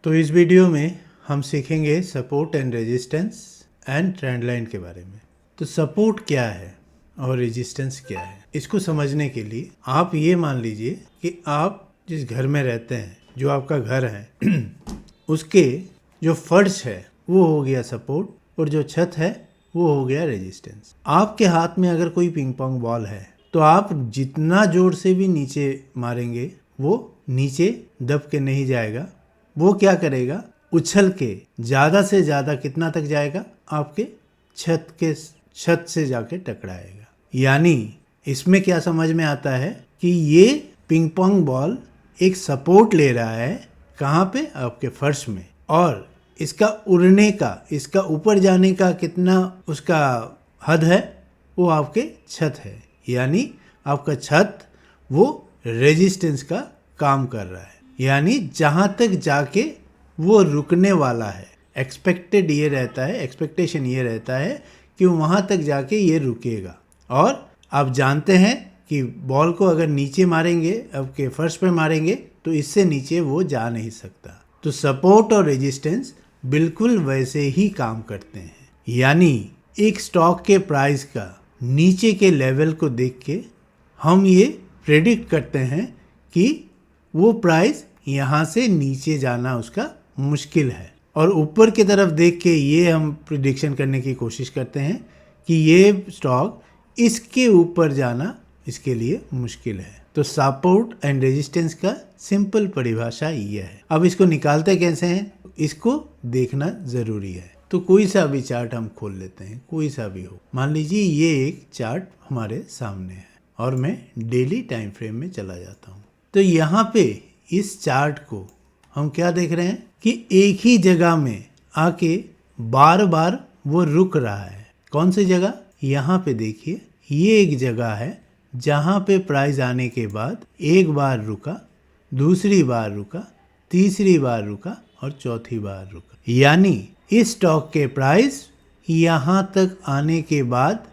तो इस वीडियो में हम सीखेंगे support and resistance and trend line के बारे में। तो सपोर्ट क्या है और रेजिस्टेंस क्या है, इसको समझने के लिए आप ये मान लीजिए कि आप जिस घर में रहते हैं, जो आपका घर है उसके जो फर्श है वो हो गया सपोर्ट और जो छत है वो हो गया रेजिस्टेंस। आपके हाथ में अगर कोई पिंग पोंग बॉल है तो आप जितना जोर से भी नीचे मारेंगे वो नीचे दब के नहीं जाएगा। वो क्या करेगा, उछल के ज़्यादा से ज़्यादा कितना तक जाएगा, आपके छत से जाके टकराएगा। यानी इसमें क्या समझ में आता है कि ये पिंग पोंग बॉल एक सपोर्ट ले रहा है, कहाँ पे, आपके फर्श में, और इसका उड़ने का, इसका ऊपर जाने का कितना उसका हद है, वो आपके छत है। यानी आपका छत वो रेजिस्टेंस का काम कर रहा है, यानी जहाँ तक जाके वो रुकने वाला है। एक्सपेक्टेशन ये रहता है कि वहाँ तक जाके ये रुकेगा। और आप जानते हैं कि बॉल को अगर नीचे मारेंगे, आपके फर्श पे मारेंगे, तो इससे नीचे वो जा नहीं सकता। तो सपोर्ट और रेजिस्टेंस बिल्कुल वैसे ही काम करते हैं। यानी एक स्टॉक के प्राइस का नीचे के लेवल को देख के हम ये प्रेडिक्ट करते हैं कि वो प्राइस यहाँ से नीचे जाना उसका मुश्किल है, और ऊपर की तरफ देख के ये हम प्रिडिक्शन करने की कोशिश करते हैं कि ये स्टॉक इसके ऊपर जाना इसके लिए मुश्किल है। तो सपोर्ट एंड रेजिस्टेंस का सिंपल परिभाषा ये है। अब इसको निकालते कैसे हैं, इसको देखना ज़रूरी है। तो कोई सा भी चार्ट हम खोल लेते हैं, कोई सा भी हो। मान लीजिए ये एक चार्ट हमारे सामने है और मैं डेली टाइम फ्रेम में चला जाता हूँ। तो यहाँ पे इस चार्ट को हम क्या देख रहे हैं कि एक ही जगह में आके बार बार वो रुक रहा है। कौन सी जगह, यहाँ पे देखिए, ये एक जगह है जहाँ पे प्राइस आने के बाद एक बार रुका, दूसरी बार रुका, तीसरी बार रुका और चौथी बार रुका। यानी इस स्टॉक के प्राइस यहाँ तक आने के बाद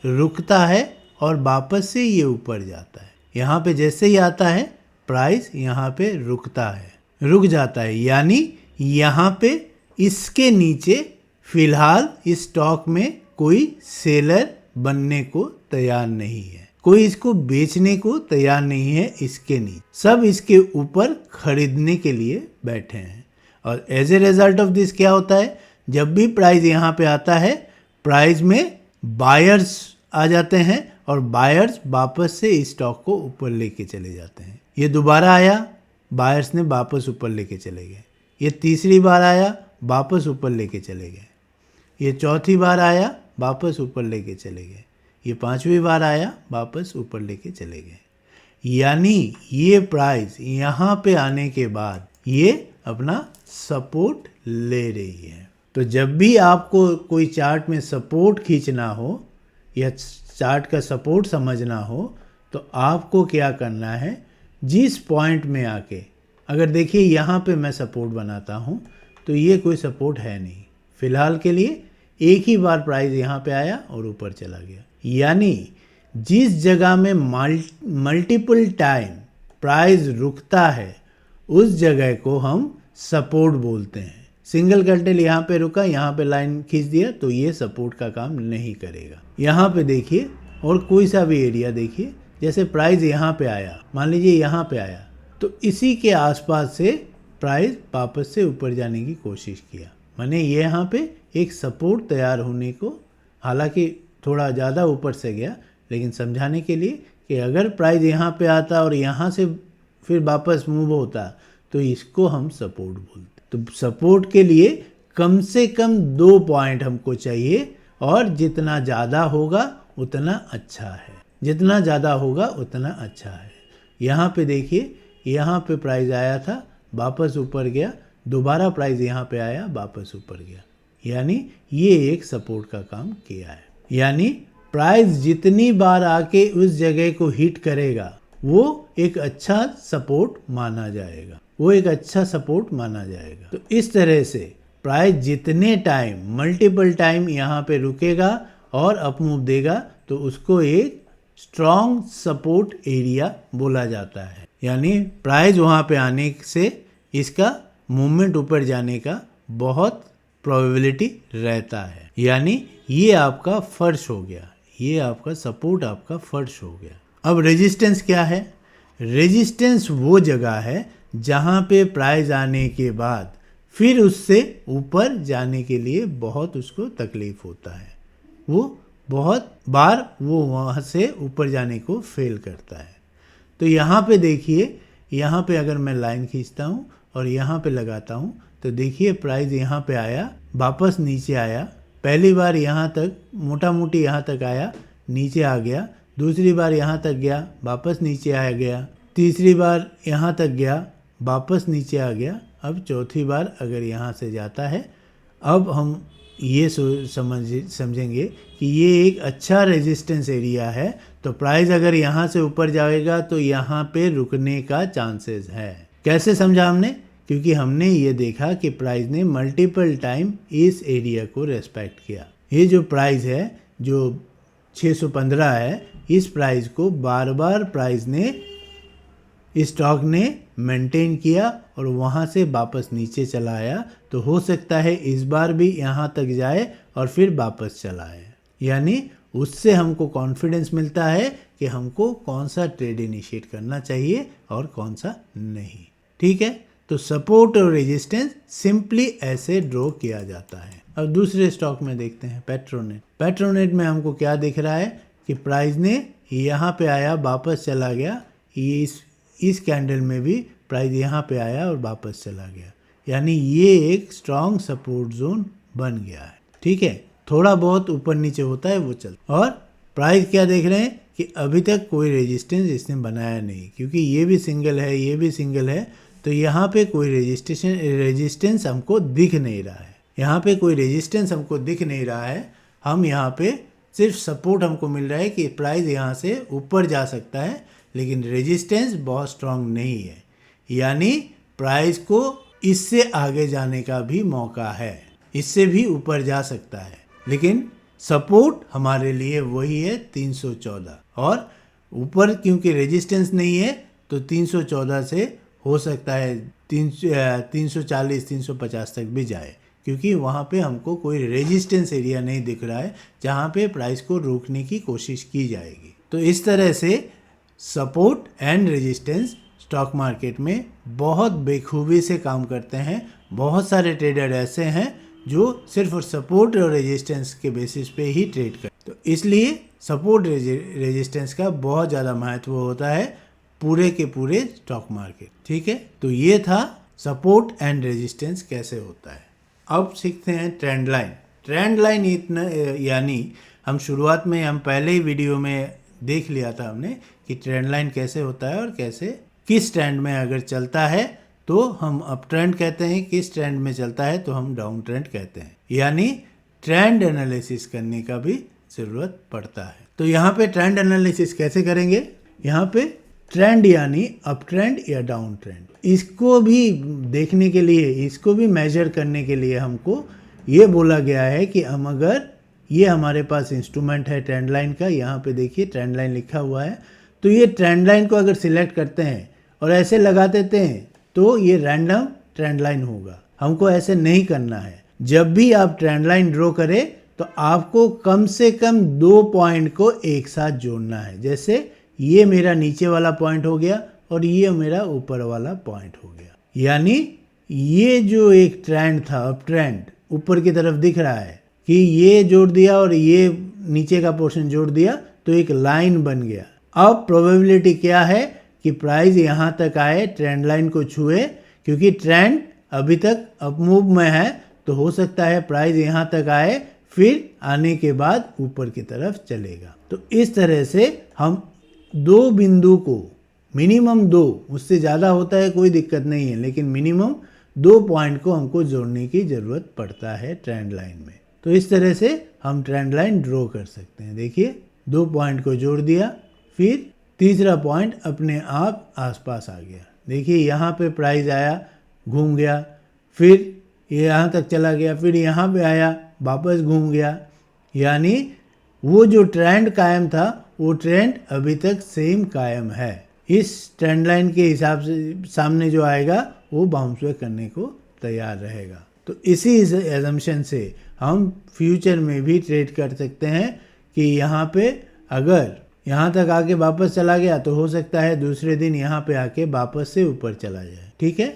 रुकता है और वापस से ये ऊपर जाता है। यहाँ पे जैसे ही आता है प्राइस यहाँ पे रुकता है, रुक जाता है। यानी यहाँ पे इसके नीचे फिलहाल इस स्टॉक में कोई सेलर बनने को तैयार नहीं है, कोई इसको बेचने को तैयार नहीं है। इसके नीचे सब इसके ऊपर खरीदने के लिए बैठे हैं। और as a result of this क्या होता है, जब भी प्राइस यहाँ पे आता है, प्राइस में बायर्स आ जाते हैं और बायर्स वापस से इस स्टॉक को ऊपर लेके चले जाते हैं। ये दोबारा आया, बायर्स ने वापस ऊपर लेके चले गए। ये तीसरी बार आया, वापस ऊपर लेके चले गए। ये चौथी बार आया, वापस ऊपर लेके चले गए। ये पांचवी बार आया, वापस ऊपर लेके चले गए। यानी ये प्राइस यहाँ पे आने के बाद ये अपना सपोर्ट ले रही है। तो जब भी आपको कोई चार्ट में सपोर्ट खींचना हो या चार्ट का सपोर्ट समझना हो, तो आपको क्या करना है, जिस पॉइंट में आके, अगर देखिए यहाँ पे मैं सपोर्ट बनाता हूँ तो ये कोई सपोर्ट है नहीं फिलहाल के लिए। एक ही बार प्राइस यहाँ पे आया और ऊपर चला गया। यानी जिस जगह में मल्टीपल टाइम प्राइस रुकता है उस जगह को हम सपोर्ट बोलते हैं। सिंगल कैंडल यहाँ पे रुका, यहाँ पे लाइन खींच दिया, तो ये सपोर्ट का काम नहीं करेगा। यहाँ पे देखिए, और कोई सा भी एरिया देखिए, जैसे प्राइस यहाँ पे आया, मान लीजिए यहाँ पे आया, तो इसी के आसपास से प्राइस वापस से ऊपर जाने की कोशिश किया। माने ये यहाँ पे एक सपोर्ट तैयार होने को, हालांकि थोड़ा ज़्यादा ऊपर से गया, लेकिन समझाने के लिए कि अगर प्राइस यहाँ पे आता और यहाँ से फिर वापस मूव होता तो इसको हम सपोर्ट बोलते। तो सपोर्ट के लिए कम से कम 2 पॉइंट हमको चाहिए, और जितना ज़्यादा होगा उतना अच्छा है, जितना ज़्यादा होगा उतना अच्छा है। यहाँ पे देखिए, यहाँ पे प्राइस आया था, वापस ऊपर गया, दोबारा प्राइस यहाँ पे आया, वापस ऊपर गया। यानी ये एक सपोर्ट का काम किया है। यानी प्राइस जितनी बार आके उस जगह को हिट करेगा वो एक अच्छा सपोर्ट माना जाएगा, वो एक अच्छा सपोर्ट माना जाएगा। तो इस तरह से प्राइस जितने टाइम, मल्टीपल टाइम यहाँ पे रुकेगा और अप मूव देगा, तो उसको एक स्ट्रॉन्ग सपोर्ट एरिया बोला जाता है। यानी प्राइस वहाँ पे आने से इसका मूवमेंट ऊपर जाने का बहुत प्रोबेबिलिटी रहता है। यानी ये आपका फर्श हो गया, ये आपका सपोर्ट, आपका फर्श हो गया। अब रेजिस्टेंस क्या है? रेजिस्टेंस वो जगह है जहाँ पे प्राइस आने के बाद फिर उससे ऊपर जाने के लिए बहुत उसको तकलीफ होता है, वो बहुत बार वो वहाँ से ऊपर जाने को फेल करता है। तो यहाँ पे देखिए, यहाँ पे अगर मैं लाइन खींचता हूँ और यहाँ पे लगाता हूँ तो देखिए प्राइस यहाँ पे आया, वापस नीचे आया। पहली बार यहाँ तक मोटा मोटी यहाँ तक आया, नीचे आ गया। दूसरी बार यहाँ तक गया, वापस नीचे आ गया। तीसरी बार यहाँ तक गया, वापस नीचे आ गया। अब चौथी बार अगर यहाँ से जाता है, अब हम ये समझेंगे कि ये एक अच्छा रेजिस्टेंस एरिया है। तो प्राइस अगर यहाँ से ऊपर जाएगा तो यहाँ पे रुकने का चांसेस है। कैसे समझा हमने? क्योंकि हमने ये देखा कि प्राइस ने मल्टीपल टाइम इस एरिया को रेस्पेक्ट किया। ये जो प्राइस है जो 615 है, इस प्राइस को बार बार प्राइस ने, स्टॉक ने मेंटेन किया और वहाँ से वापस नीचे चला आया। तो हो सकता है इस बार भी यहाँ तक जाए और फिर वापस चला आए। यानी उससे हमको कॉन्फिडेंस मिलता है कि हमको कौन सा ट्रेड इनिशिएट करना चाहिए और कौन सा नहीं। ठीक है, तो सपोर्ट और रेजिस्टेंस सिंपली ऐसे ड्रॉ किया जाता है। अब दूसरे स्टॉक में देखते हैं, पेट्रोनेट। पेट्रोनेट में हमको क्या दिख रहा है कि प्राइस ने यहाँ पे आया, वापस चला गया। ये इस कैंडल में भी प्राइस यहाँ पे आया और वापस चला गया। यानी ये एक स्ट्रॉन्ग सपोर्ट जोन बन गया है। ठीक है, थोड़ा बहुत ऊपर नीचे होता है वो चलता। और प्राइस क्या देख रहे हैं कि अभी तक कोई रेजिस्टेंस इसने बनाया नहीं, क्योंकि ये भी सिंगल है, ये भी सिंगल है। तो यहाँ पे कोई रेजिस्टेंस हमको दिख नहीं रहा है। यहाँ पे कोई रेजिस्टेंस हमको दिख नहीं रहा है। हम यहाँ पे सिर्फ सपोर्ट हमको मिल रहा है कि प्राइस यहाँ से ऊपर जा सकता है, लेकिन रेजिस्टेंस बहुत स्ट्रांग नहीं है। यानी प्राइस को इससे आगे जाने का भी मौका है, इससे भी ऊपर जा सकता है, लेकिन सपोर्ट हमारे लिए वही है 314। और ऊपर क्योंकि रेजिस्टेंस नहीं है तो 314 से हो सकता है 340 350 तक भी जाए, क्योंकि वहाँ पे हमको कोई रेजिस्टेंस एरिया नहीं दिख रहा है जहाँ पे प्राइस को रोकने की कोशिश की जाएगी। तो इस तरह से support and resistance stock market में बहुत बेखूबी से काम करते हैं। बहुत सारे ट्रेडर ऐसे हैं जो सिर्फ सपोर्ट और रेजिस्टेंस के बेसिस पे ही ट्रेड करते हैं। तो इसलिए सपोर्ट रेजिस्टेंस का बहुत ज़्यादा महत्व होता है पूरे के पूरे स्टॉक मार्केट। ठीक है, तो ये था सपोर्ट एंड रेजिस्टेंस कैसे होता है। अब सीखते हैं ट्रेंड लाइन। ट्रेंड लाइन इतना, यानी हम शुरुआत में, हम पहले ही वीडियो में देख लिया था हमने कि ट्रेंड लाइन कैसे होता है और कैसे किस ट्रेंड में अगर चलता है तो हम अप ट्रेंड कहते हैं, किस ट्रेंड में चलता है तो हम डाउन ट्रेंड कहते हैं। यानी ट्रेंड एनालिसिस करने का भी ज़रूरत पड़ता है। तो यहाँ पे ट्रेंड एनालिसिस कैसे करेंगे? यहाँ पे ट्रेंड यानी अप ट्रेंड या डाउन ट्रेंड, इसको भी देखने के लिए, इसको भी मेजर करने के लिए हमको ये बोला गया है कि हम अगर, ये हमारे पास इंस्ट्रूमेंट है ट्रेंड लाइन का, यहाँ पे देखिए ट्रेंड लाइन लिखा हुआ है। तो ये ट्रेंड लाइन को अगर सिलेक्ट करते हैं और ऐसे लगा देते हैं तो ये रैंडम ट्रेंड लाइन होगा। हमको ऐसे नहीं करना है। जब भी आप ट्रेंड लाइन ड्रॉ करें तो आपको कम से कम 2 पॉइंट को एक साथ जोड़ना है। जैसे ये मेरा नीचे वाला पॉइंट हो गया और ये मेरा ऊपर वाला पॉइंट हो गया। यानी ये जो एक ट्रेंड था, अप ट्रेंड ऊपर की तरफ दिख रहा है कि ये जोड़ दिया और ये नीचे का पोर्शन जोड़ दिया तो एक लाइन बन गया। अब प्रोबेबिलिटी क्या है कि प्राइस यहाँ तक आए, ट्रेंड लाइन को छुए, क्योंकि ट्रेंड अभी तक अप मूव में है तो हो सकता है प्राइस यहाँ तक आए, फिर आने के बाद ऊपर की तरफ चलेगा। तो इस तरह से हम 2 बिंदु को, मिनिमम 2, उससे ज़्यादा होता है कोई दिक्कत नहीं है, लेकिन मिनिमम 2 पॉइंट को हमको जोड़ने की ज़रूरत पड़ता है ट्रेंड लाइन में। तो इस तरह से हम ट्रेंड लाइन ड्रॉ कर सकते हैं। देखिए 2 पॉइंट को जोड़ दिया, फिर तीसरा पॉइंट अपने आप आसपास आ गया। देखिए यहाँ पे प्राइस आया, घूम गया, फिर यहाँ तक चला गया, फिर यहाँ पे आया, वापस घूम गया। यानी वो जो ट्रेंड कायम था वो ट्रेंड अभी तक सेम कायम है। इस ट्रेंड लाइन के हिसाब से सामने जो आएगा वो बाउंस बैक करने को तैयार रहेगा। तो इसी एजम्पशन से हम फ्यूचर में भी ट्रेड कर सकते हैं कि यहाँ पे अगर यहाँ तक आके वापस चला गया तो हो सकता है दूसरे दिन यहाँ पे आके वापस से ऊपर चला जाए। ठीक है,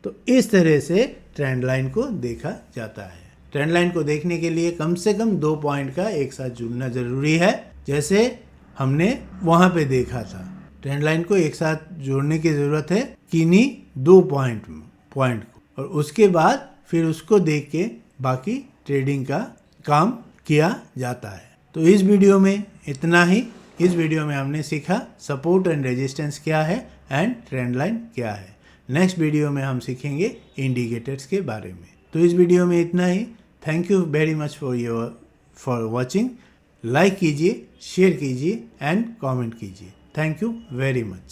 तो इस तरह से ट्रेंड लाइन को देखा जाता है। ट्रेंड लाइन को देखने के लिए कम से कम 2 पॉइंट का एक साथ जुड़ना जरूरी है, जैसे हमने वहाँ पे देखा था। ट्रेंड लाइन को एक साथ जोड़ने की ज़रूरत है किन्हीं 2 पॉइंट को, और उसके बाद फिर उसको देख के बाकी ट्रेडिंग का काम किया जाता है। तो इस वीडियो में इतना ही। इस वीडियो में हमने सीखा सपोर्ट एंड रेजिस्टेंस क्या है एंड ट्रेंड लाइन क्या है। नेक्स्ट वीडियो में हम सीखेंगे इंडिकेटर्स के बारे में। तो इस वीडियो में इतना ही। Thank you very much for watching. Like कीजिए, शेयर कीजिए एंड कमेंट कीजिए। Thank you very much.